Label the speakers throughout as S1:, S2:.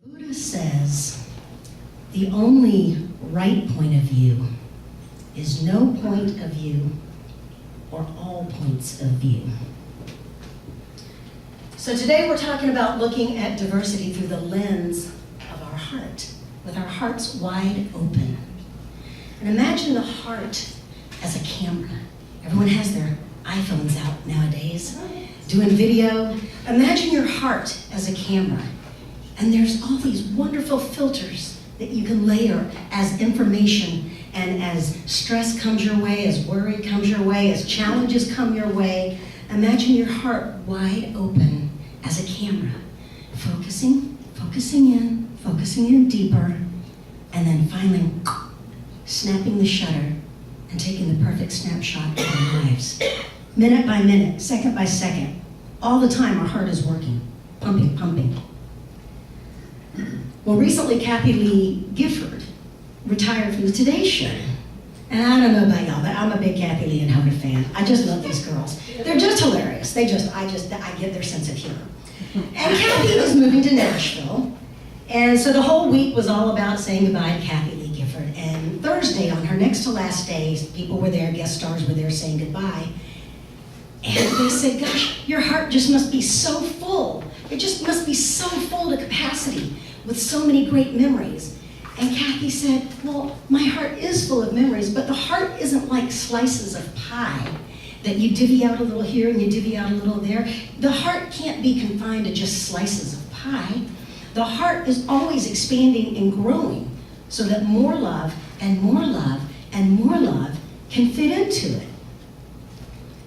S1: Buddha says the only right point of view is no point of view or all points of view. So today we're talking about looking at diversity through the lens of our heart, with our hearts wide open. And imagine the heart as a camera. Everyone has their iPhones out nowadays, doing video. Imagine your heart as a camera. And there's all these wonderful filters that you can layer as information and as stress comes your way, as worry comes your way, as challenges come your way. Imagine your heart wide open as a camera, focusing in deeper, and then finally snapping the shutter and taking the perfect snapshot of our lives. Minute by minute, second by second, all the time our heart is working, pumping. Well, recently Kathy Lee Gifford retired from the Today Show. And I don't know about y'all, but I'm a big Kathy Lee and Hoda fan. I just love these girls. They're just hilarious. I get their sense of humor. And Kathy was moving to Nashville. And so the whole week was all about saying goodbye to Kathy Lee Gifford. And Thursday, on her next to last day, people were there, guest stars were there saying goodbye. And they said, gosh, your heart just must be so full. It just must be so full to capacity with so many great memories. And Kathy said, well, my heart is full of memories, but the heart isn't like slices of pie that you divvy out a little here and you divvy out a little there. The heart can't be confined to just slices of pie. The heart is always expanding and growing so that more love and more love and more love can fit into it.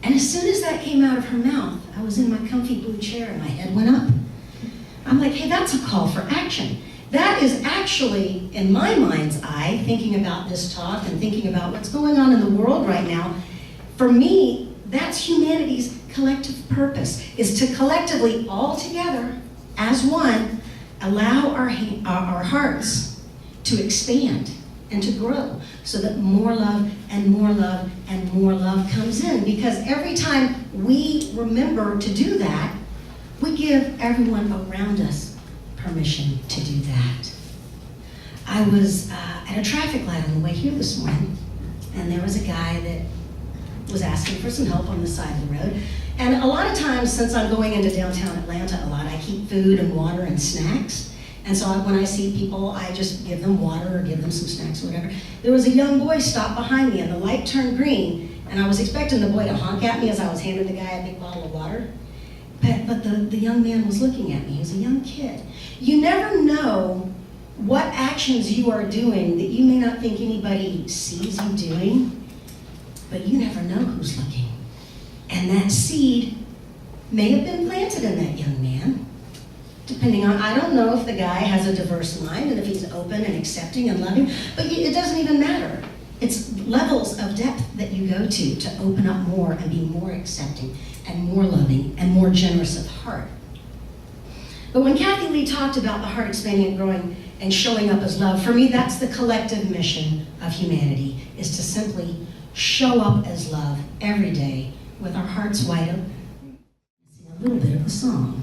S1: And as soon as that came out of her mouth, I was in my comfy blue chair and my head went up. I'm like, hey, that's a call for action. That is actually, in my mind's eye, thinking about this talk and thinking about what's going on in the world right now, for me, that's humanity's collective purpose, is to collectively, all together, as one, allow our hearts to expand and to grow so that more love and more love and more love comes in. Because every time we remember to do that, we give everyone around us permission to do that. I was at a traffic light on the way here this morning, and there was a guy that was asking for some help on the side of the road. And a lot of times, since I'm going into downtown Atlanta a lot, I keep food and water and snacks. And so when I see people, I just give them water or give them some snacks or whatever. There was a young boy stopped behind me, and the light turned green, and I was expecting the boy to honk at me as I was handing the guy a big bottle of water. But the young man was looking at me. He was a young kid. You never know what actions you are doing that you may not think anybody sees you doing, but you never know who's looking. And that seed may have been planted in that young man, depending on, I don't know if the guy has a diverse mind and if he's open and accepting and loving, but it doesn't even matter. It's levels of depth that you go to open up more and be more accepting and more loving and more generous of heart. But when Kathy Lee talked about the heart expanding and growing and showing up as love, for me that's the collective mission of humanity, is to simply show up as love every day with our hearts wide open. Sing a little bit of the song.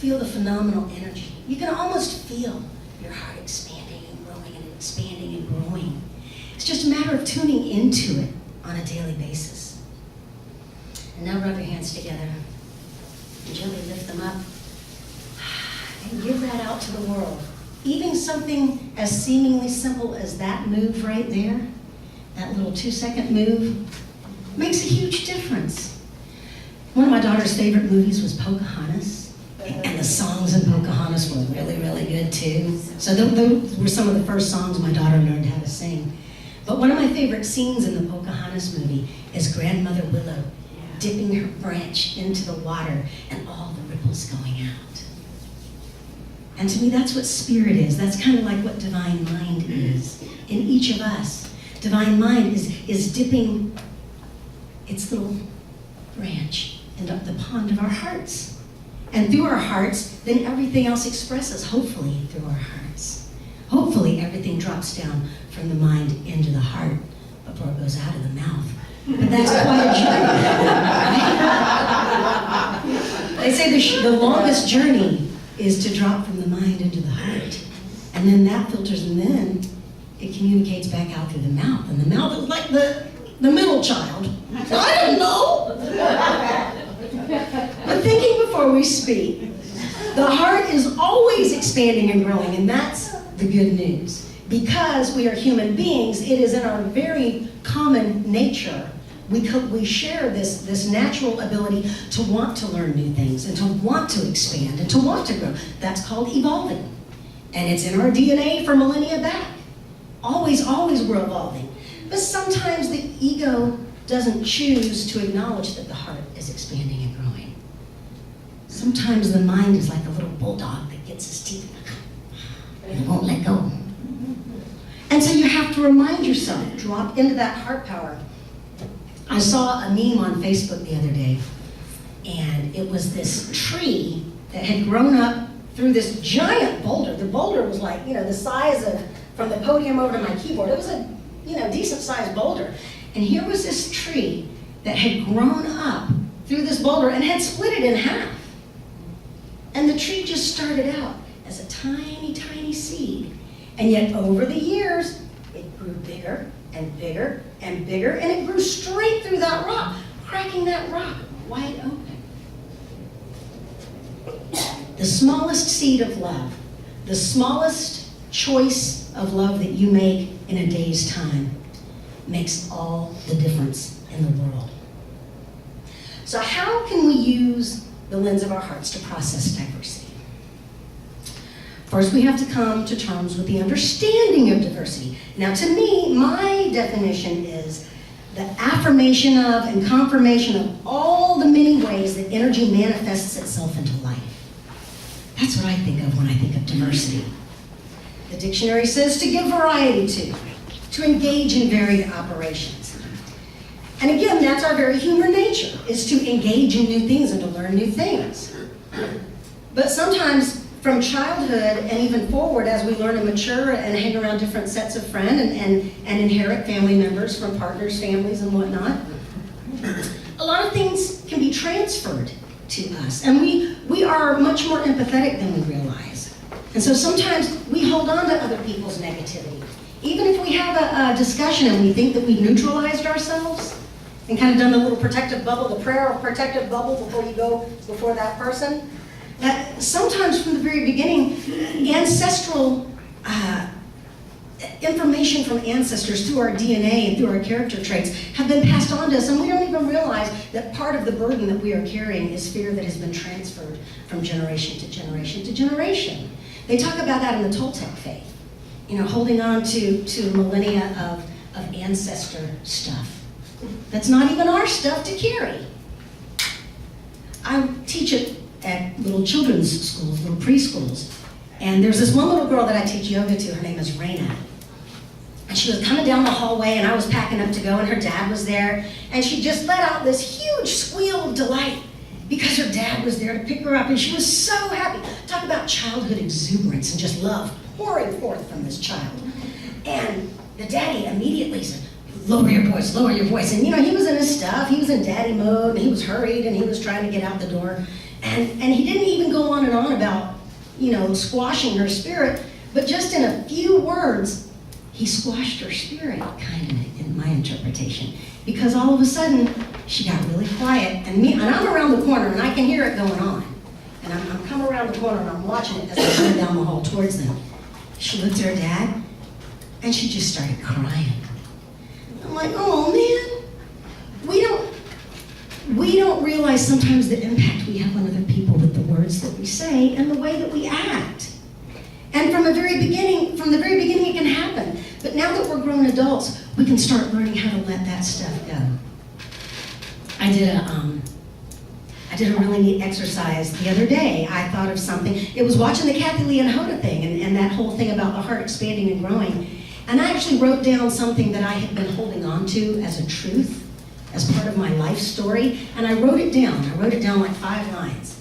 S1: feel the phenomenal energy. You can almost feel your heart expanding and growing and expanding and growing. It's just a matter of tuning into it on a daily basis. And now rub your hands together and gently lift them up and give that out to the world. Even something as seemingly simple as that move right there, that little 2-second move, makes a huge difference. One of my daughter's favorite movies was Pocahontas, and the songs in Pocahontas were really, really good too. So those were some of the first songs my daughter learned how to sing. But one of my favorite scenes in the Pocahontas movie is Grandmother Willow dipping her branch into the water and all the ripples going out. And to me, that's what spirit is. That's kind of like what divine mind is in each of us. Divine mind is dipping its little branch into the pond of our hearts. And through our hearts, then everything else expresses, hopefully, through our hearts. Hopefully, everything drops down from the mind into the heart before it goes out of the mouth. But that's quite a journey. They say the longest journey is to drop from the mind into the heart. And then that filters, and then it communicates back out through the mouth. And the mouth is like the middle child. I don't know. But thinking before we speak, the heart is always expanding and growing, and that's the good news. Because we are human beings, it is in our very common nature. We share this natural ability to want to learn new things and to want to expand and to want to grow. That's called evolving. And it's in our DNA for millennia back. Always, always we're evolving. But sometimes the ego doesn't choose to acknowledge that the heart is expanding and growing. Sometimes the mind is like a little bulldog that gets his teeth and it won't let go. And so you have to remind yourself, drop into that heart power. I saw a meme on Facebook the other day, and it was this tree that had grown up through this giant boulder. The boulder was like, the size of, from the podium over to my keyboard. It was a, decent sized boulder. And here was this tree that had grown up through this boulder and had split it in half. And the tree just started out as a tiny, tiny seed. And yet over the years, it grew bigger and bigger and bigger, and it grew straight through that rock, cracking that rock wide open. The smallest seed of love, the smallest choice of love that you make in a day's time makes all the difference in the world. So how can we use the lens of our hearts to process diversity? First, we have to come to terms with the understanding of diversity. Now, to me, my definition is the affirmation of and confirmation of all the many ways that energy manifests itself into life. That's what I think of when I think of diversity. The dictionary says to give variety to engage in varied operations. And again, that's our very human nature, is to engage in new things and to learn new things. But sometimes from childhood and even forward, as we learn and mature and hang around different sets of friends and inherit family members from partners, families, and whatnot, a lot of things can be transferred to us. And we are much more empathetic than we realize. And so sometimes we hold on to other people's negativity. Even if we have a discussion and we think that we've neutralized ourselves and kind of done the little protective bubble, the prayer of protective bubble before you go before that person, sometimes from the very beginning, ancestral information from ancestors through our DNA and through our character traits have been passed on to us, and we don't even realize that part of the burden that we are carrying is fear that has been transferred from generation to generation to generation. They talk about that in the Toltec faith, holding on to millennia of ancestor stuff. That's not even our stuff to carry. I teach it at little children's schools, little preschools. And there's this one little girl that I teach yoga to, her name is Raina. And she was coming down the hallway and I was packing up to go and her dad was there. And she just let out this huge squeal of delight because her dad was there to pick her up and she was so happy. Talk about childhood exuberance and just love pouring forth from this child. And the daddy immediately said, lower your voice, lower your voice. And he was in his stuff, he was in daddy mode, and he was hurried, and he was trying to get out the door. And he didn't even go on and on about, squashing her spirit, but just in a few words, he squashed her spirit, kind of, in my interpretation. Because all of a sudden, she got really quiet, and I'm around the corner, and I can hear it going on. And I'm coming around the corner, and I'm watching it as I go down the hall towards them. She looked at her dad, and she just started crying. I'm like, oh man, we don't realize sometimes the impact we have on other people with the words that we say and the way that we act. And from the very beginning, it can happen. But now that we're grown adults, we can start learning how to let that stuff go. I did a really neat exercise the other day. I thought of something. It was watching the Kathy Lee and Hoda thing and that whole thing about the heart expanding and growing. And I actually wrote down something that I had been holding on to as a truth, as part of my life story, and I wrote it down. I wrote it down like 5 lines.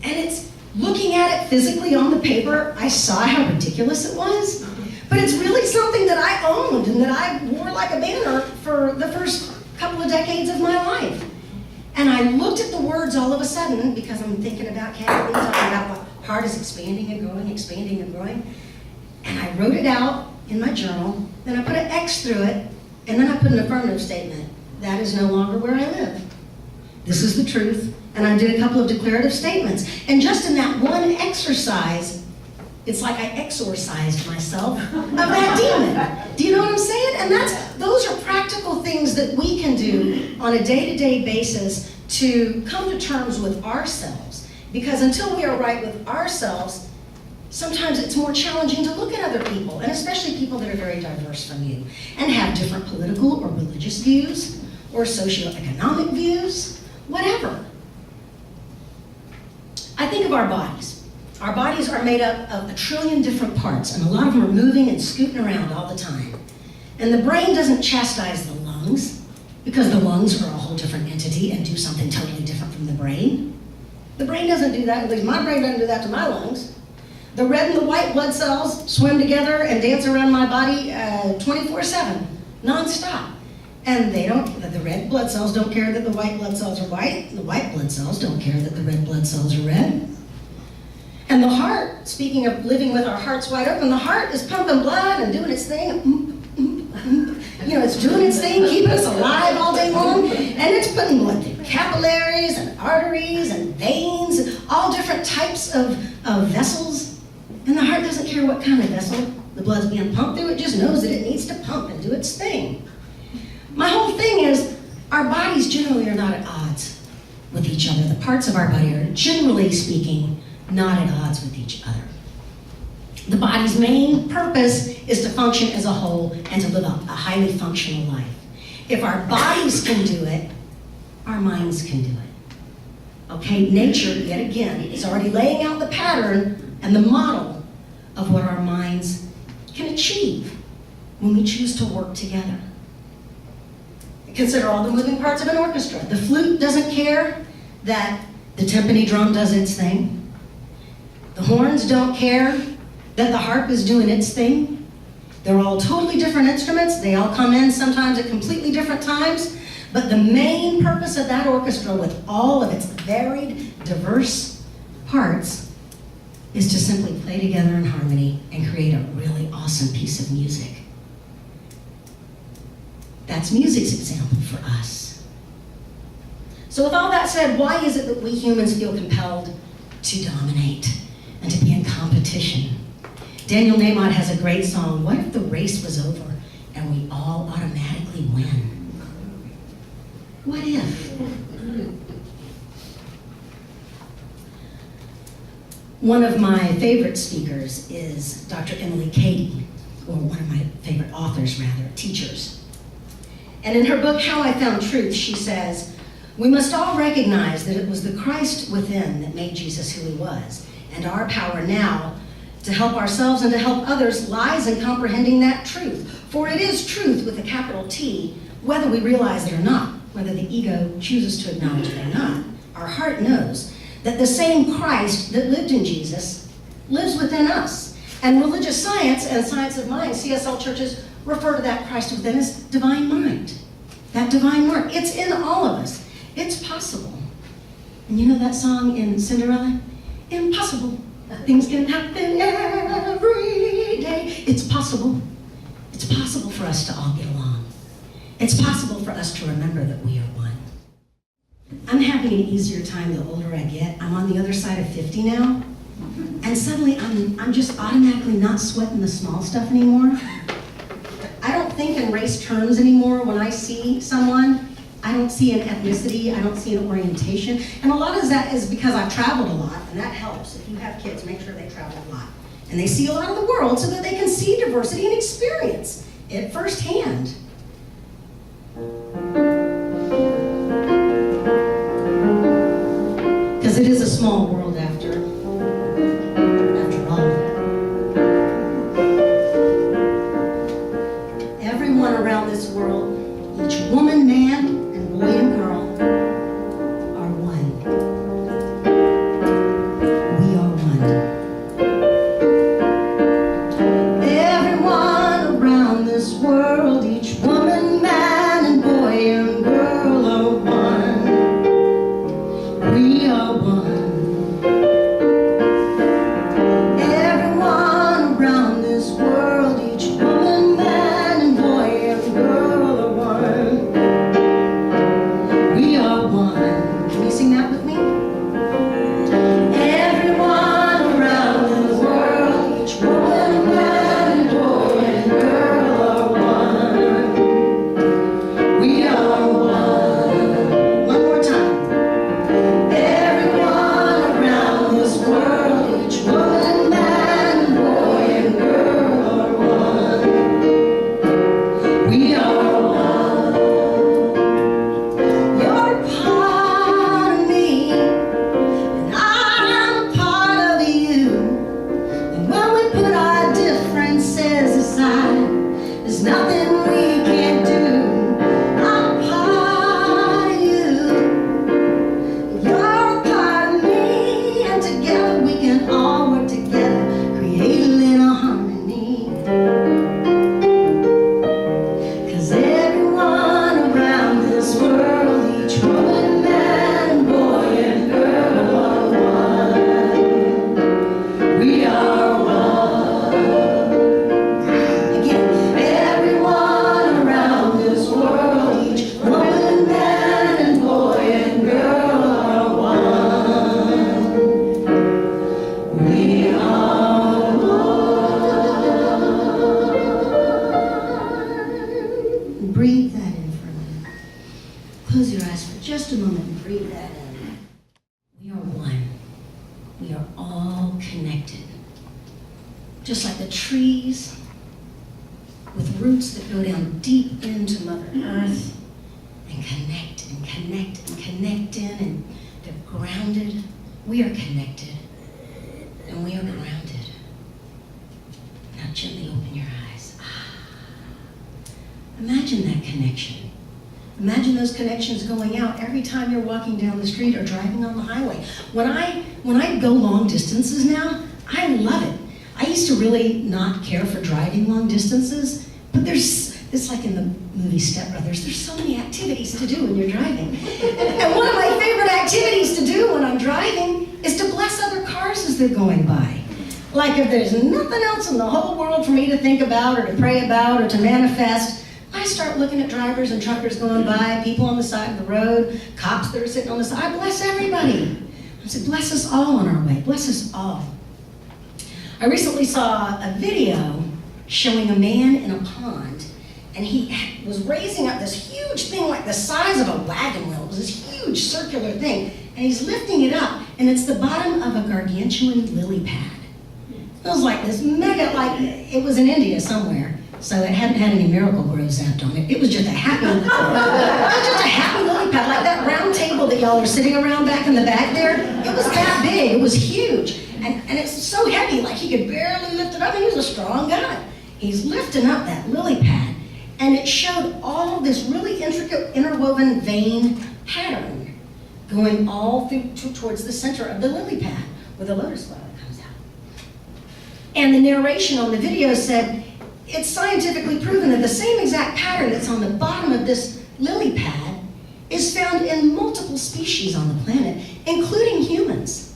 S1: And it's, looking at it physically on the paper, I saw how ridiculous it was, but it's really something that I owned and that I wore like a banner for the first couple of decades of my life. And I looked at the words all of a sudden, because I'm thinking about Kathy Lee talking about the heart is expanding and growing, and I wrote it out in my journal, then I put an X through it, and then I put an affirmative statement. That is no longer where I live. This is the truth. And I did a couple of declarative statements. And just in that one exercise, it's like I exorcised myself of that demon. Do you know what I'm saying? And those are practical things that we can do on a day-to-day basis to come to terms with ourselves. Because until we are right with ourselves, sometimes it's more challenging to look at other people, and especially people that are very diverse from you, and have different political or religious views, or socioeconomic views, whatever. I think of our bodies. Our bodies are made up of 1 trillion different parts, and a lot of them are moving and scooting around all the time. And the brain doesn't chastise the lungs, because the lungs are a whole different entity and do something totally different from the brain. The brain doesn't do that, at least my brain doesn't do that to my lungs. The red and the white blood cells swim together and dance around my body 24/7, nonstop. And the red blood cells don't care that the white blood cells are white. The white blood cells don't care that the red blood cells are red. And the heart, speaking of living with our hearts wide open, the heart is pumping blood and doing its thing. It's doing its thing, keeping us alive all day long. And it's putting blood through capillaries and arteries and veins, and all different types of vessels. And the heart doesn't care what kind of vessel the blood's being pumped through. It just knows that it needs to pump and do its thing. My whole thing is, our bodies generally are not at odds with each other. The parts of our body are, generally speaking, not at odds with each other. The body's main purpose is to function as a whole and to live a highly functional life. If our bodies can do it, our minds can do it. Okay, nature, yet again, is already laying out the pattern and the model of what our minds can achieve when we choose to work together. Consider all the moving parts of an orchestra. The flute doesn't care that the timpani drum does its thing. The horns don't care that the harp is doing its thing. They're all totally different instruments. They all come in sometimes at completely different times. But the main purpose of that orchestra, with all of its varied, diverse parts, is to simply play together in harmony and create a really awesome piece of music. That's music's example for us. So with all that said, why is it that we humans feel compelled to dominate and to be in competition? Daniel Nahmod has a great song, "What if the race was over and we all automatically win?" What if? One of my favorite speakers is Dr. Emily Cady, or one of my favorite authors, rather, teachers. And in her book, How I Found Truth, she says, "We must all recognize that it was the Christ within that made Jesus who he was, and our power now to help ourselves and to help others lies in comprehending that truth. For it is truth with a capital T, whether we realize it or not, whether the ego chooses to acknowledge it or not. Our heart knows that the same Christ that lived in Jesus lives within us. And religious science and science of mind, CSL churches, refer to that Christ within as divine mind. That divine mind, it's in all of us. It's possible. And you know that song in Cinderella? Impossible. Things can happen every day. It's possible. It's possible for us to all get along. It's possible for us to remember that we are one. I'm having an easier time the older I get. I'm on the other side of 50 now. And suddenly I'm just automatically not sweating the small stuff anymore. I don't think in race terms anymore when I see someone. I don't see an ethnicity, I don't see an orientation. And a lot of that is because I've traveled a lot, and that helps. If you have kids, make sure they travel a lot. And they see a lot of the world so that they can see diversity and experience it firsthand. Because it is a small world after all. Everyone around this world, each woman, man, boy and girl are one. We are one. Everyone around this world, each woman, man, and boy and girl are one. We are one. Everyone around this world, each woman, man, and boy and girl are one. We are one. Can you sing that with me? Everyone around the world, each woman, man, boy, and girl are one. We are one. One more time. Everyone around this world, each woman, man, boy, and girl are one. We are one. You're a part of me, and I'm a part of you. And when we put our differences aside, there's nothing we can't do. I'm a part of you. You're a part of me, and together we can all work together, create a little harmony. 'Cause everyone around this world, each woman, man, boy, and girl are one. We are one. Again, everyone around this world, each woman, man, and boy, and girl are one. We are one. Breathe that in for a minute. Close your eyes for just a moment and breathe that in. We are one. We are all connected. Just like the trees with roots that go down deep into Mother Earth and connect and connect and connect in, and they're grounded. We are connected and we are grounded. Now gently open your eyes. Imagine that connection. Imagine those connections going out every time you're walking down the street or driving on the highway. When I go long distances now, I love it. I used to really not care for driving long distances, but it's like in the movie Step Brothers, there's so many activities to do when you're driving. And one of my favorite activities to do when I'm driving is to bless other cars as they're going by. Like if there's nothing else in the whole world for me to think about or to pray about or to manifest, I start looking at drivers and truckers going by, people on the side of the road, cops that are sitting on the side. I bless everybody. I said, bless us all on our way. Bless us all. I recently saw a video showing a man in a pond, and he was raising up this huge thing like the size of a wagon wheel. It was this huge circular thing, and he's lifting it up, and it's the bottom of a gargantuan lily pad. It was like this mega, like it was in India somewhere. So it hadn't had any Miracle Grow zapped on it. It was just a happy, lily pad, like that round table that y'all were sitting around back in the back there. It was that big, it was huge. And it's so heavy, like he could barely lift it up, and he was a strong guy. He's lifting up that lily pad, and it showed all this really intricate interwoven vein pattern going all through towards the center of the lily pad where the lotus flower comes out. And the narration on the video said, it's scientifically proven that the same exact pattern that's on the bottom of this lily pad is found in multiple species on the planet, including humans.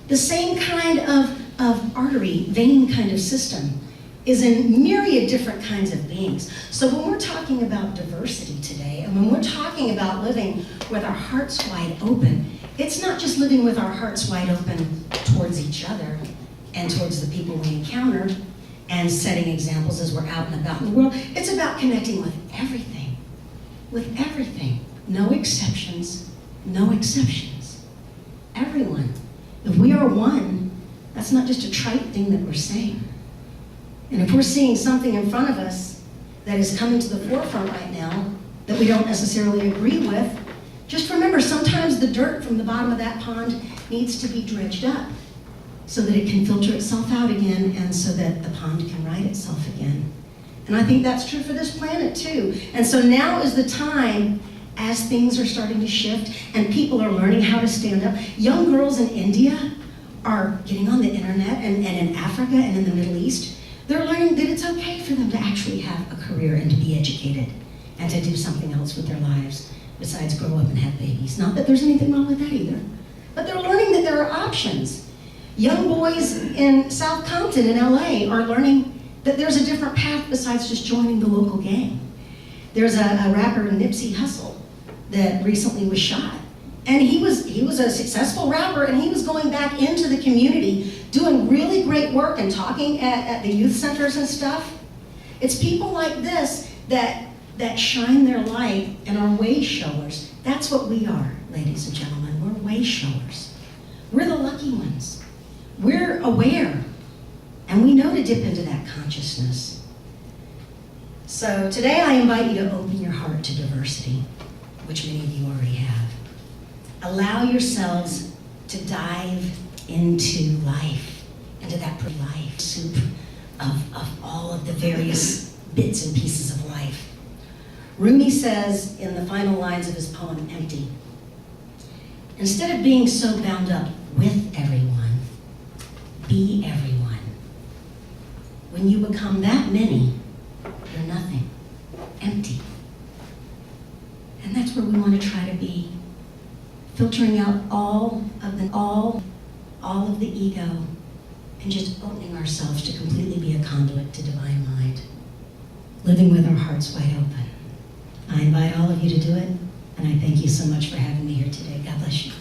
S1: The same kind of artery, vein kind of system is in myriad different kinds of beings. So when we're talking about diversity today, and when we're talking about living with our hearts wide open, it's not just living with our hearts wide open towards each other and towards the people we encounter and setting examples as we're out and about in the world. It's about connecting with everything. With everything. No exceptions. No exceptions. Everyone. If we are one, that's not just a trite thing that we're saying. And if we're seeing something in front of us that is coming to the forefront right now that we don't necessarily agree with, just remember, sometimes the dirt from the bottom of that pond needs to be dredged up so that it can filter itself out again and so that the pond can right itself again. And I think that's true for this planet too. And so now is the time, as things are starting to shift and people are learning how to stand up. Young girls in India are getting on the internet and in Africa and in the Middle East. They're learning that it's okay for them to actually have a career and to be educated and to do something else with their lives besides grow up and have babies. Not that there's anything wrong with that either. But they're learning that there are options. Young boys in South Compton in LA are learning that there's a different path besides just joining the local gang. There's a rapper, Nipsey Hussle, that recently was shot. And he was a successful rapper, and he was going back into the community, doing really great work and talking at the youth centers and stuff. It's people like this that shine their light and are way showers. That's what we are, ladies and gentlemen. We're way showers. We're the lucky ones. We're aware, and we know to dip into that consciousness. So today I invite you to open your heart to diversity, which many of you already have. Allow yourselves to dive into life, into that life soup of all of the various bits and pieces of life. Rumi says in the final lines of his poem, Empty, instead of being so bound up with everyone, be everyone. When you become that many, you're nothing, empty. And that's where we want to try to be, filtering out all of the ego and just opening ourselves to completely be a conduit to divine mind, living with our hearts wide open. I invite all of you to do it, and I thank you so much for having me here today. God bless you.